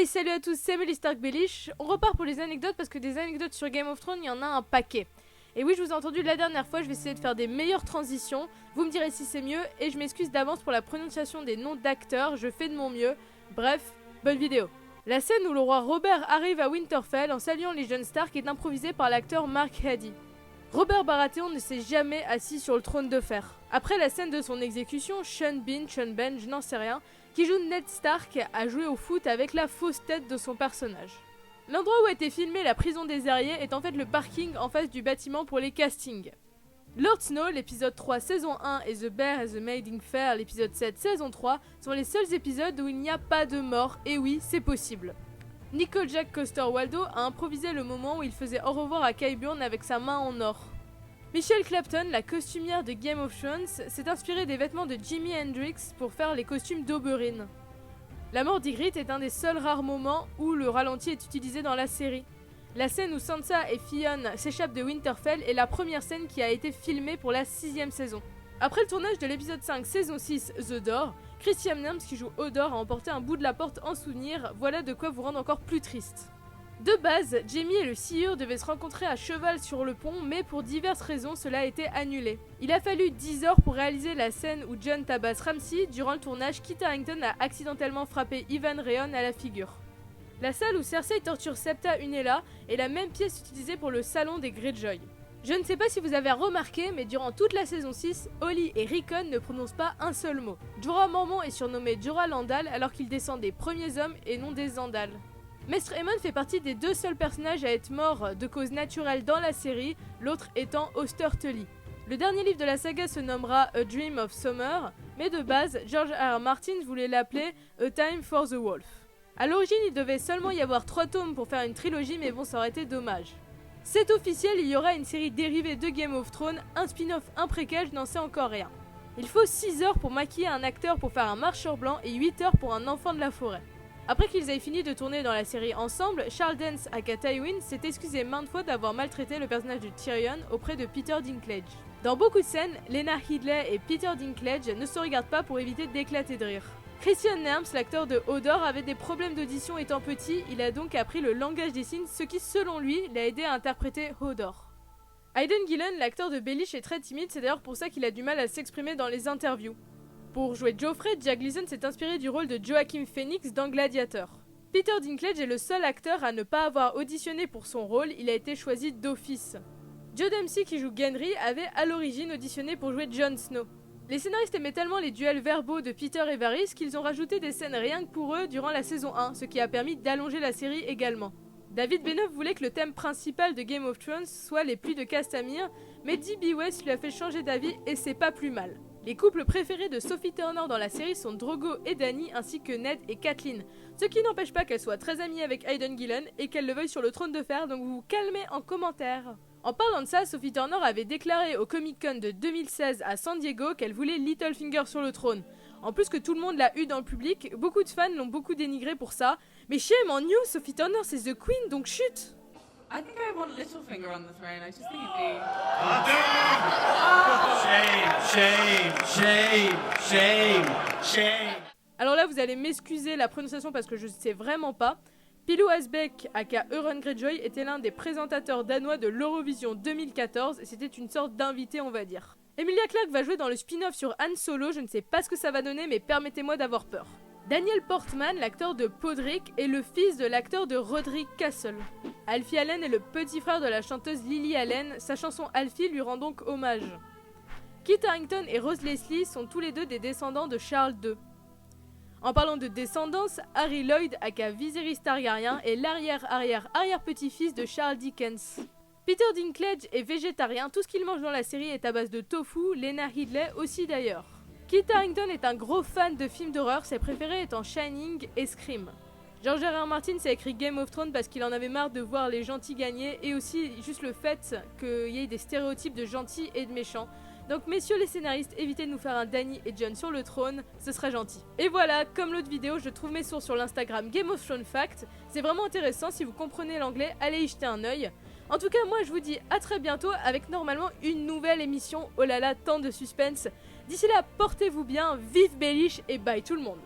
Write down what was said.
salut à tous, c'est Melly Stark Bellish. On repart pour les anecdotes parce que des anecdotes sur Game of Thrones, il y en a un paquet. Et oui, je vous ai entendu la dernière fois, je vais essayer de faire des meilleures transitions. Vous me direz si c'est mieux et je m'excuse d'avance pour la prononciation des noms d'acteurs, je fais de mon mieux. Bref, bonne vidéo. La scène où le roi Robert arrive à Winterfell en saluant les jeunes Stark est improvisée par l'acteur Mark Haddy. Robert Baratheon ne s'est jamais assis sur le trône de fer. Après la scène de son exécution, Sean Ben, je n'en sais rien, qui joue Ned Stark, a joué au foot avec la fausse tête de son personnage. L'endroit où a été filmée la prison des Aériers est en fait le parking en face du bâtiment pour les castings. Lord Snow, l'épisode 3 saison 1 et The Bear and the Maiden Fair, l'épisode 7 saison 3, sont les seuls épisodes où il n'y a pas de mort, et oui, c'est possible. Nico Jack Coster-Waldau a improvisé le moment où il faisait au revoir à Qyburn avec sa main en or. Michelle Clapton, la costumière de Game of Thrones, s'est inspirée des vêtements de Jimi Hendrix pour faire les costumes d'Oberyn. La mort d'Ygritte est un des seuls rares moments où le ralenti est utilisé dans la série. La scène où Sansa et Theon s'échappent de Winterfell est la première scène qui a été filmée pour la 6ème saison. Après le tournage de l'épisode 5 saison 6 The Door, Christian Nams qui joue Hodor a emporté un bout de la porte en souvenir, voilà de quoi vous rendre encore plus triste. De base, Jaime et le scieur devaient se rencontrer à cheval sur le pont, mais pour diverses raisons, cela a été annulé. Il a fallu 10 heures pour réaliser la scène où Jon tabasse Ramsay. Durant le tournage, Kit Harington a accidentellement frappé Ivan Rheon à la figure. La salle où Cersei torture Septa Unella est la même pièce utilisée pour le salon des Greyjoy. Je ne sais pas si vous avez remarqué, mais durant toute la saison 6, Holly et Rickon ne prononcent pas un seul mot. Jorah Mormont est surnommé Jorah Landal alors qu'il descend des premiers hommes et non des Andal. Maestre Aemon fait partie des deux seuls personnages à être morts de cause naturelle dans la série, l'autre étant Oster Tully. Le dernier livre de la saga se nommera A Dream of Summer, mais de base, George R. Martin voulait l'appeler A Time for the Wolf. A l'origine, il devait seulement y avoir 3 tomes pour faire une trilogie, mais bon, ça aurait été dommage. C'est officiel, il y aura une série dérivée de Game of Thrones, un spin-off, un préquel, je n'en sais encore rien. Il faut 6 heures pour maquiller un acteur pour faire un marcheur blanc et 8 heures pour un enfant de la forêt. Après qu'ils aient fini de tourner dans la série ensemble, Charles Dance aka Tywin s'est excusé maintes fois d'avoir maltraité le personnage de Tyrion auprès de Peter Dinklage. Dans beaucoup de scènes, Lena Headey et Peter Dinklage ne se regardent pas pour éviter d'éclater de rire. Christian Nams, l'acteur de Hodor, avait des problèmes d'audition étant petit, il a donc appris le langage des signes, ce qui selon lui l'a aidé à interpréter Hodor. Aidan Gillen, l'acteur de Baelish, est très timide, c'est d'ailleurs pour ça qu'il a du mal à s'exprimer dans les interviews. Pour jouer Joffrey, Jack Gleeson s'est inspiré du rôle de Joaquin Phoenix dans Gladiator. Peter Dinklage est le seul acteur à ne pas avoir auditionné pour son rôle, il a été choisi d'office. Joe Dempsey qui joue Gendry avait à l'origine auditionné pour jouer Jon Snow. Les scénaristes aimaient tellement les duels verbaux de Peter et Varys qu'ils ont rajouté des scènes rien que pour eux durant la saison 1, ce qui a permis d'allonger la série également. David Benioff voulait que le thème principal de Game of Thrones soit les pluies de Castamere, mais D.B. Weiss lui a fait changer d'avis et c'est pas plus mal. Les couples préférés de Sophie Turner dans la série sont Drogo et Dany ainsi que Ned et Catelyn, ce qui n'empêche pas qu'elle soit très amie avec Aidan Gillen et qu'elle le veuille sur le trône de fer, donc vous vous calmez en commentaire. En parlant de ça, Sophie Turner avait déclaré au Comic Con de 2016 à San Diego qu'elle voulait Littlefinger sur le trône. En plus que tout le monde l'a eu dans le public, beaucoup de fans l'ont beaucoup dénigré pour ça, mais shame on you, Sophie Turner c'est The Queen donc chut. I think I want Littlefinger on the throne. I just think it'd be... Shame. Alors là, vous allez m'excuser la prononciation parce que je sais vraiment pas. Pilou Asbæk, aka Euron Greyjoy, était l'un des présentateurs danois de l'Eurovision 2014 et c'était une sorte d'invité, on va dire. Emilia Clarke va jouer dans le spin-off sur Han Solo, je ne sais pas ce que ça va donner, mais permettez-moi d'avoir peur. Daniel Portman, l'acteur de Podrick, est le fils de l'acteur de Roderick Castle. Alfie Allen est le petit frère de la chanteuse Lily Allen, sa chanson Alfie lui rend donc hommage. Kit Harington et Rose Leslie sont tous les deux des descendants de Charles II. En parlant de descendance, Harry Lloyd, aka Viserys Targaryen, est l'arrière-petit-fils de Charles Dickens. Peter Dinklage est végétarien, tout ce qu'il mange dans la série est à base de tofu, Lena Headey aussi d'ailleurs. Kit Harington est un gros fan de films d'horreur, ses préférés étant Shining et Scream. George R. Martin s'est écrit Game of Thrones parce qu'il en avait marre de voir les gentils gagner et aussi juste le fait qu'il y ait des stéréotypes de gentils et de méchants. Donc messieurs les scénaristes, évitez de nous faire un Dany et Jon sur le trône, ce serait gentil. Et voilà, comme l'autre vidéo, je trouve mes sources sur l'Instagram Game of Thrones Fact. C'est vraiment intéressant, si vous comprenez l'anglais, allez y jeter un œil. En tout cas, moi je vous dis à très bientôt avec normalement une nouvelle émission. Oh là là, tant de suspense. D'ici là, portez-vous bien, vive Baelish et bye tout le monde.